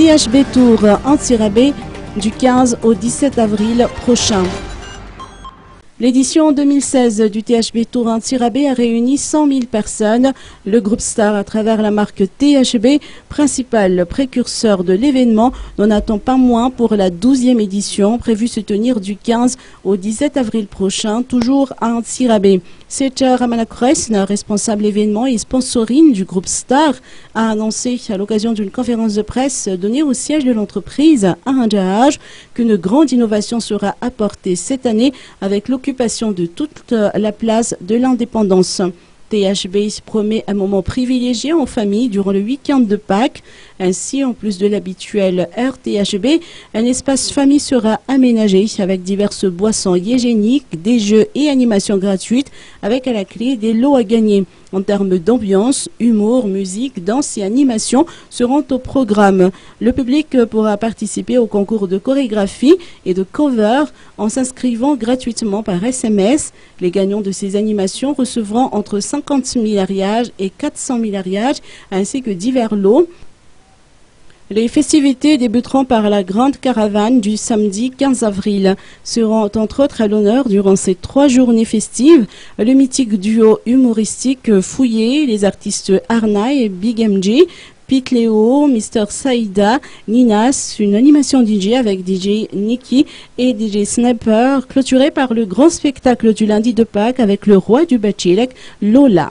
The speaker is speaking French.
THB Tour Antsirabe du 15 au 17 avril prochain. L'édition 2016 du THB Tour Antsirabe a réuni 100 000 personnes. Le groupe Star, à travers la marque THB, principal précurseur de l'événement, n'en attend pas moins pour la 12e édition, prévue se tenir du 15 au 17 avril prochain, toujours à Antsirabe. Secha Ramanakresn, responsable événement et sponsoring du groupe Star, a annoncé à l'occasion d'une conférence de presse donnée au siège de l'entreprise à Andjahaj qu'une grande innovation sera apportée cette année avec l'occupation de toute la place de l'indépendance. THB promet un moment privilégié en famille durant le week-end de Pâques. Ainsi, en plus de l'habituel RTHB, un espace famille sera aménagé avec diverses boissons hygiéniques, des jeux et animations gratuites avec à la clé des lots à gagner. En termes d'ambiance, humour, musique, danse et animation seront au programme. Le public pourra participer au concours de chorégraphie et de cover en s'inscrivant gratuitement par SMS. Les gagnants de ces animations recevront entre 50 000 ariages et 400 000 ariages ainsi que divers lots. Les festivités débuteront par la grande caravane du samedi 15 avril. Seront entre autres à l'honneur durant ces 3 journées festives le mythique duo humoristique Fouillé, les artistes Arna et Big MJ, Pete Leo, Mr. Saïda, Ninas, une animation DJ avec DJ Nikki et DJ Sniper, clôturée par le grand spectacle du lundi de Pâques avec le roi du Bachilek, Lola.